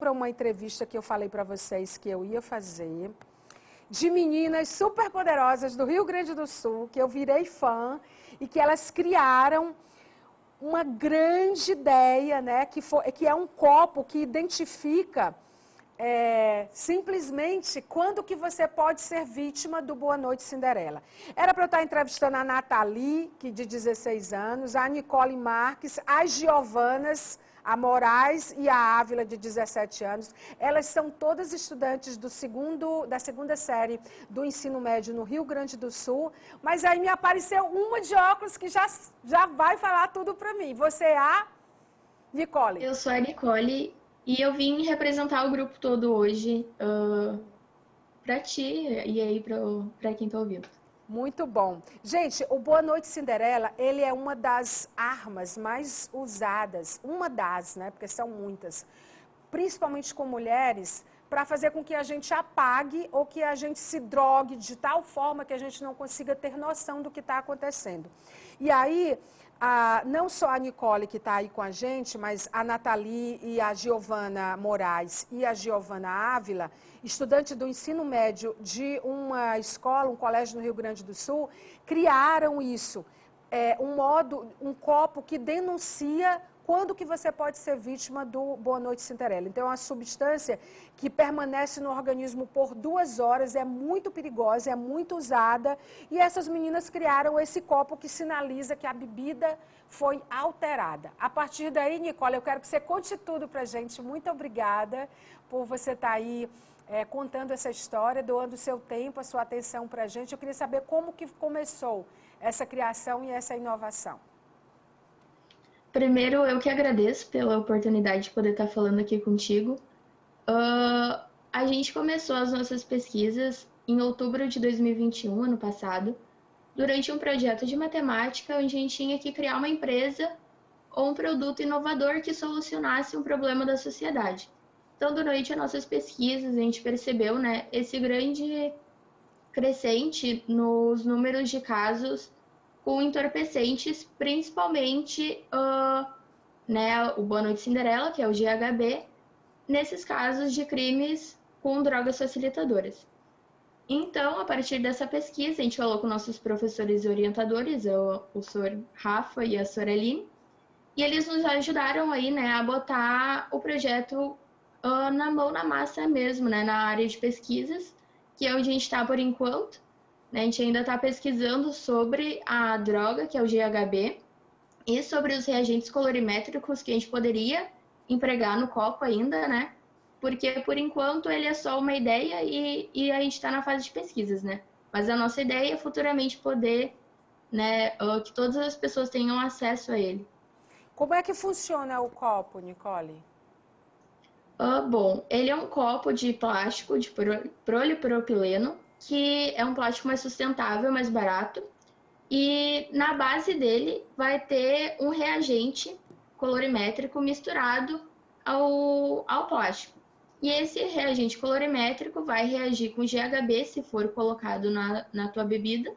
para uma entrevista que eu falei para vocês que eu ia fazer, de meninas super poderosas do Rio Grande do Sul, que eu virei fã, e que elas criaram uma grande ideia, né, que é um copo que identifica simplesmente quando que você pode ser vítima do Boa Noite Cinderela. Era para eu estar entrevistando a Nathalie, que de 16 anos, a Nicole Marques, as Giovanas, a Moraes e a Ávila, de 17 anos. Elas são todas estudantes da segunda série do ensino médio no Rio Grande do Sul, mas aí me apareceu uma de óculos que já vai falar tudo para mim. Você é a Nicole. Eu sou a Nicole e eu vim representar o grupo todo hoje para ti e aí para quem tá ouvindo. Muito bom. Gente, o Boa Noite Cinderela, ele é uma das armas mais usadas, uma das, né, porque são muitas, principalmente com mulheres, para fazer com que a gente apague ou que a gente se drogue de tal forma que a gente não consiga ter noção do que está acontecendo. E aí, não só a Nicole que está aí com a gente, mas a Nathalie e a Giovana Moraes e a Giovana Ávila, estudantes do ensino médio de uma escola, um colégio no Rio Grande do Sul, criaram isso, um copo que denuncia quando que você pode ser vítima do Boa Noite Cinderela. Então, é uma substância que permanece no organismo por 2 horas, é muito perigosa, é muito usada, e essas meninas criaram esse copo que sinaliza que a bebida foi alterada. A partir daí, Nicole, eu quero que você conte tudo pra gente. Muito obrigada por você estar aí contando essa história, doando o seu tempo, a sua atenção pra gente. Eu queria saber como que começou essa criação e essa inovação. Primeiro, eu que agradeço pela oportunidade de poder estar falando aqui contigo. A gente começou as nossas pesquisas em outubro de 2021, ano passado, durante um projeto de matemática onde a gente tinha que criar uma empresa ou um produto inovador que solucionasse um problema da sociedade. Então, durante as nossas pesquisas, a gente percebeu, né, esse grande crescente nos números de casos com entorpecentes, principalmente né, o Boa Noite Cinderela, que é o GHB, nesses casos de crimes com drogas facilitadoras. Então, a partir dessa pesquisa, a gente falou com nossos professores e orientadores, o Sr. Rafa e a Sra. Aline, e eles nos ajudaram aí, né, a botar o projeto na mão, na massa mesmo, né, na área de pesquisas, que é onde a gente está por enquanto. Né, a gente ainda está pesquisando sobre a droga, que é o GHB, e sobre os reagentes colorimétricos que a gente poderia empregar no copo ainda, né? Porque, por enquanto, ele é só uma ideia e a gente está na fase de pesquisas, né? Mas a nossa ideia é futuramente poder, né, que todas as pessoas tenham acesso a ele. Como é que funciona o copo, Nicole? Bom, ele é um copo de plástico de polipropileno, que é um plástico mais sustentável, mais barato. E na base dele vai ter um reagente colorimétrico misturado ao plástico. E esse reagente colorimétrico vai reagir com GHB se for colocado na tua bebida.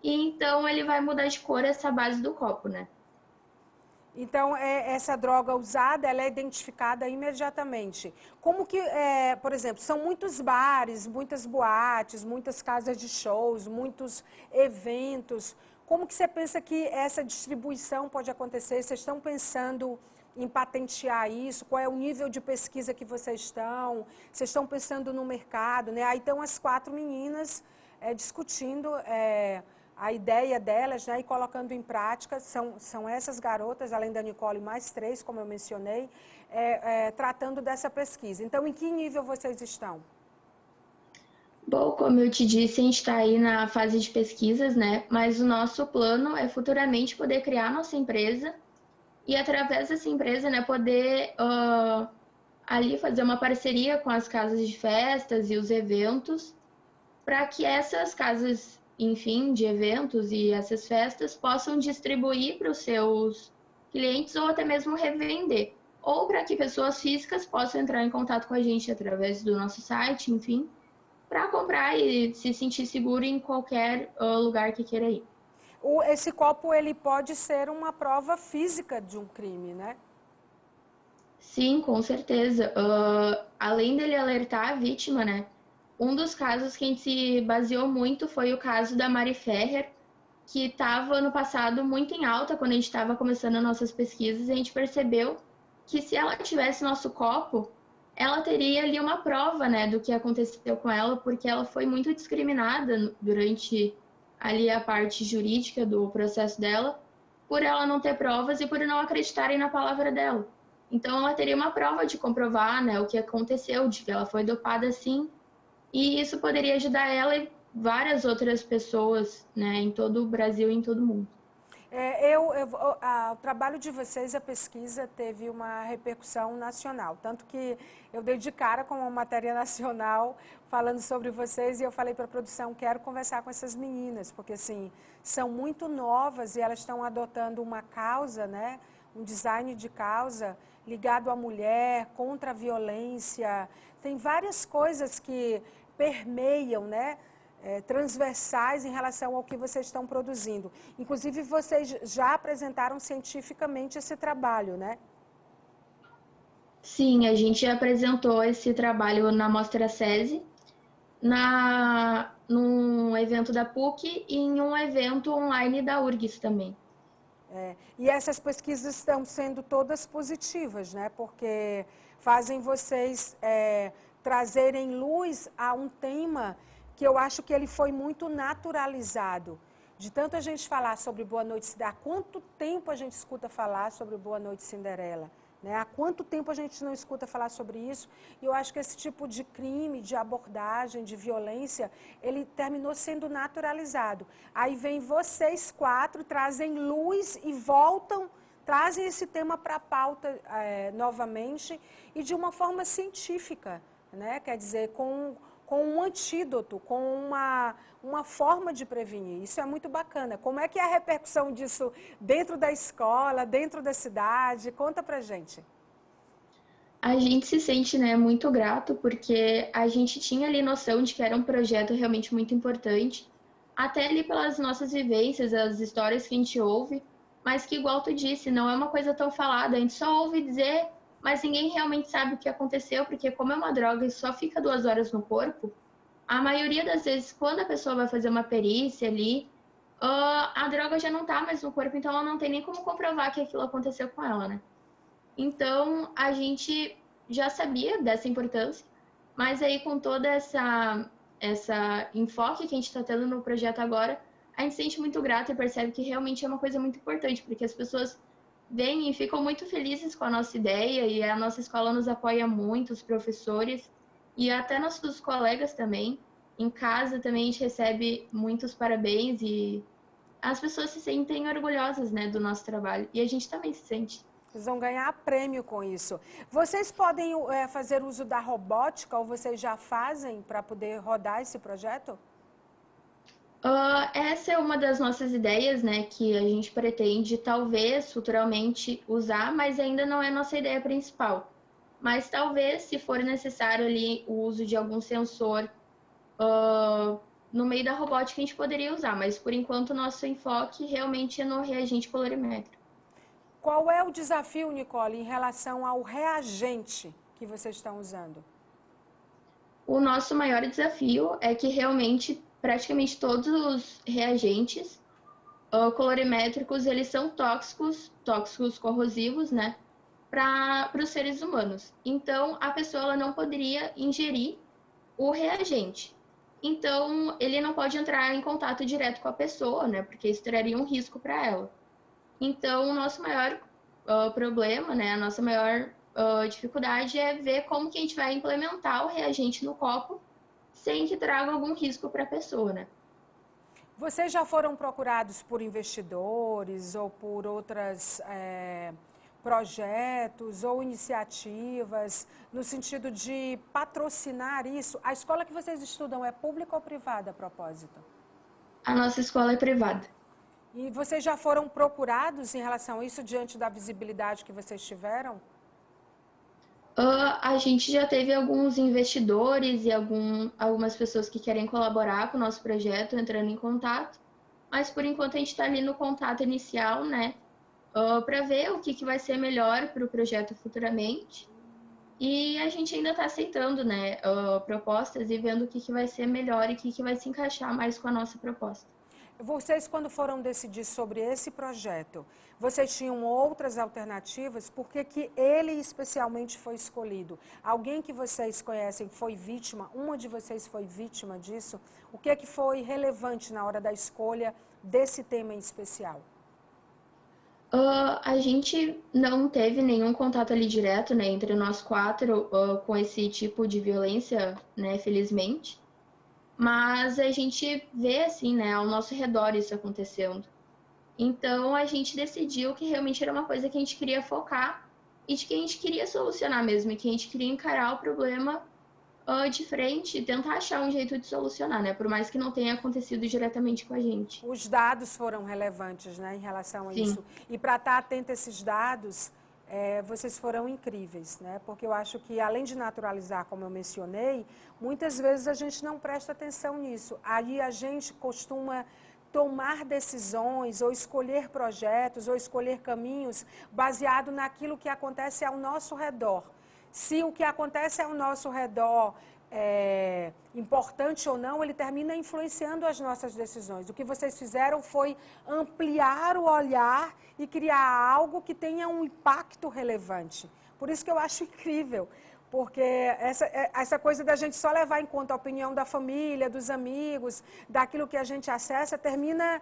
E então ele vai mudar de cor essa base do copo, né? Então, essa droga usada, ela é identificada imediatamente. Como que, por exemplo, são muitos bares, muitas boates, muitas casas de shows, muitos eventos. Como que você pensa que essa distribuição pode acontecer? Vocês estão pensando em patentear isso? Qual é o nível de pesquisa que vocês estão? Vocês estão pensando no mercado, né? Aí estão as 4 meninas discutindo a ideia delas, né, e colocando em prática. São essas garotas, além da Nicole, mais 3, como eu mencionei, tratando dessa pesquisa. Então, em que nível vocês estão? Bom, como eu te disse, a gente está aí na fase de pesquisas, né? Mas o nosso plano é futuramente poder criar nossa empresa e, através dessa empresa, né, poder ali fazer uma parceria com as casas de festas e os eventos, para que essas casas, enfim, de eventos e essas festas possam distribuir para os seus clientes ou até mesmo revender. Ou para que pessoas físicas possam entrar em contato com a gente através do nosso site, enfim, para comprar e se sentir seguro em qualquer lugar que queira ir. Esse copo, ele pode ser uma prova física de um crime, né? Sim, com certeza. Além dele alertar a vítima, né? Um dos casos que a gente se baseou muito foi o caso da Mari Ferrer, que estava no passado muito em alta quando a gente estava começando as nossas pesquisas. E a gente percebeu que se ela tivesse nosso copo, ela teria ali uma prova, né, do que aconteceu com ela, porque ela foi muito discriminada durante ali a parte jurídica do processo dela, por ela não ter provas e por não acreditarem na palavra dela. Então, ela teria uma prova de comprovar, né, o que aconteceu, de que ela foi dopada sim, e isso poderia ajudar ela e várias outras pessoas, né, em todo o Brasil e em todo o mundo. O trabalho de vocês, a pesquisa, teve uma repercussão nacional. Tanto que eu dei de cara com uma matéria nacional falando sobre vocês e eu falei para a produção, quero conversar com essas meninas, porque assim, são muito novas e elas estão adotando uma causa, né? Um design de causa ligado à mulher, contra a violência. Tem várias coisas que permeiam, né? Transversais em relação ao que vocês estão produzindo. Inclusive, vocês já apresentaram cientificamente esse trabalho, né? Sim, a gente apresentou esse trabalho na Mostra SESI, num evento da PUC e em um evento online da URGS também. E essas pesquisas estão sendo todas positivas, né? Porque fazem vocês trazerem luz a um tema que eu acho que ele foi muito naturalizado. De tanto a gente falar sobre Boa Noite Cinderela, há quanto tempo a gente escuta falar sobre Boa Noite Cinderela? Né? Há quanto tempo a gente não escuta falar sobre isso? E eu acho que esse tipo de crime, de abordagem, de violência, ele terminou sendo naturalizado. Aí vem vocês quatro, trazem luz e voltam, trazem esse tema para a pauta novamente e de uma forma científica, né? Quer dizer, com um antídoto, com uma forma de prevenir. Isso é muito bacana. Como é que é a repercussão disso dentro da escola, dentro da cidade? Conta pra gente. A gente se sente, né, muito grato, porque a gente tinha ali noção de que era um projeto realmente muito importante, até ali pelas nossas vivências, as histórias que a gente ouve, mas que, igual tu disse, não é uma coisa tão falada, a gente só ouve dizer, mas ninguém realmente sabe o que aconteceu, porque como é uma droga e só fica 2 horas no corpo, a maioria das vezes, quando a pessoa vai fazer uma perícia ali, a droga já não tá mais no corpo, então ela não tem nem como comprovar que aquilo aconteceu com ela, né? Então, a gente já sabia dessa importância, mas aí com toda essa enfoque que a gente está tendo no projeto agora, a gente se sente muito grato e percebe que realmente é uma coisa muito importante, porque as pessoas vêm e ficam muito felizes com a nossa ideia e a nossa escola nos apoia muito, os professores e até nossos colegas também. Em casa também a gente recebe muitos parabéns e as pessoas se sentem orgulhosas, né, do nosso trabalho e a gente também se sente. Vocês vão ganhar prêmio com isso. Vocês podem fazer uso da robótica ou vocês já fazem para poder rodar esse projeto? Essa é uma das nossas ideias, né, que a gente pretende talvez futuramente usar, mas ainda não é nossa ideia principal. Mas talvez, se for necessário ali o uso de algum sensor no meio da robótica, a gente poderia usar, mas por enquanto o nosso enfoque realmente é no reagente colorimétrico. Qual é o desafio, Nicole, em relação ao reagente que vocês estão usando? O nosso maior desafio é que realmente praticamente todos os reagentes colorimétricos, eles são tóxicos corrosivos, né, para os seres humanos. Então, a pessoa ela não poderia ingerir o reagente. Então, ele não pode entrar em contato direto com a pessoa, né, porque isso traria um risco para ela. Então, o nosso maior problema, né, a nossa maior dificuldade é ver como que a gente vai implementar o reagente no copo sem que traga algum risco para a pessoa, né? Vocês já foram procurados por investidores ou por outros projetos ou iniciativas no sentido de patrocinar isso? A escola que vocês estudam é pública ou privada, a propósito? A nossa escola é privada. E vocês já foram procurados em relação a isso diante da visibilidade que vocês tiveram? A gente já teve alguns investidores e algumas pessoas que querem colaborar com o nosso projeto entrando em contato, mas por enquanto a gente está ali no contato inicial, né? para ver o que vai ser melhor para o projeto futuramente. E a gente ainda está aceitando, né, propostas e vendo o que vai ser melhor e o que vai se encaixar mais com a nossa proposta. Vocês, quando foram decidir sobre esse projeto, vocês tinham outras alternativas? Por que que ele especialmente foi escolhido? Alguém que vocês conhecem foi vítima? Uma de vocês foi vítima disso? O que é que foi relevante na hora da escolha desse tema em especial? A gente não teve nenhum contato ali direto, né, entre nós quatro, com esse tipo de violência, né, felizmente. Mas a gente vê, assim, né, ao nosso redor isso acontecendo. Então a gente decidiu que realmente era uma coisa que a gente queria focar e de que a gente queria solucionar mesmo, e que a gente queria encarar o problema de frente e tentar achar um jeito de solucionar, né? Por mais que não tenha acontecido diretamente com a gente. Os dados foram relevantes, né, em relação a Sim. isso. E para estar atento a esses dados, vocês foram incríveis, né? Porque eu acho que, além de naturalizar, como eu mencionei, muitas vezes a gente não presta atenção nisso. Aí a gente costuma tomar decisões ou escolher projetos ou escolher caminhos baseado naquilo que acontece ao nosso redor. Se o que acontece ao nosso redor é importante ou não, ele termina influenciando as nossas decisões. O que vocês fizeram foi ampliar o olhar e criar algo que tenha um impacto relevante. Por isso que eu acho incrível, porque essa coisa da gente só levar em conta a opinião da família, dos amigos, daquilo que a gente acessa, termina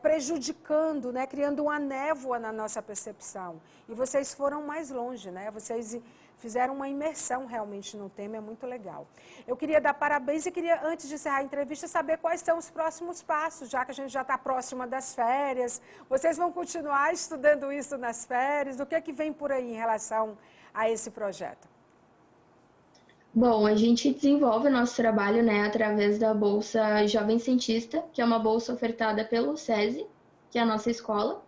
prejudicando, né? Criando uma névoa na nossa percepção. E vocês foram mais longe, né? Vocês fizeram uma imersão realmente no tema, é muito legal. Eu queria dar parabéns e queria, antes de encerrar a entrevista, saber quais são os próximos passos, já que a gente já está próxima das férias. Vocês vão continuar estudando isso nas férias? O que é que vem por aí em relação a esse projeto? Bom, a gente desenvolve o nosso trabalho, né, através da Bolsa Jovem Cientista, que é uma bolsa ofertada pelo SESI, que é a nossa escola.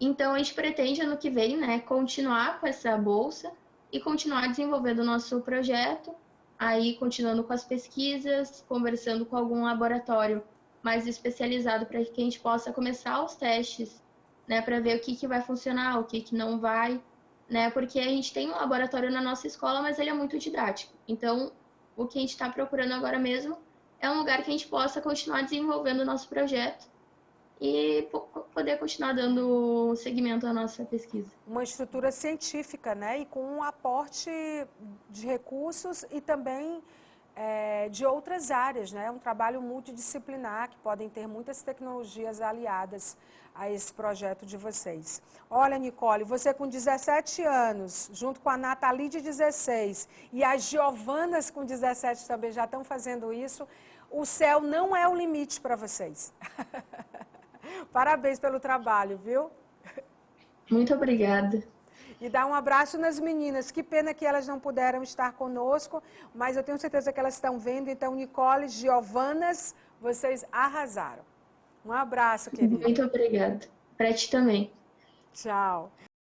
Então, a gente pretende, ano que vem, né, continuar com essa bolsa e continuar desenvolvendo o nosso projeto, aí continuando com as pesquisas, conversando com algum laboratório mais especializado para que a gente possa começar os testes, né, para ver o que vai funcionar, o que não vai, né, porque a gente tem um laboratório na nossa escola, mas ele é muito didático. Então, o que a gente está procurando agora mesmo é um lugar que a gente possa continuar desenvolvendo o nosso projeto e poder continuar dando seguimento à nossa pesquisa. Uma estrutura científica, né? E com um aporte de recursos e também de outras áreas, né? Um trabalho multidisciplinar que podem ter muitas tecnologias aliadas a esse projeto de vocês. Olha, Nicole, você com 17 anos, junto com a Nathalie de 16 e as Giovanas com 17 também já estão fazendo isso, o céu não é o limite para vocês. Parabéns pelo trabalho, viu? Muito obrigada. E dá um abraço nas meninas. Que pena que elas não puderam estar conosco, mas eu tenho certeza que elas estão vendo. Então, Nicole, Giovanas, vocês arrasaram. Um abraço, querida. Muito obrigada. Para ti também. Tchau.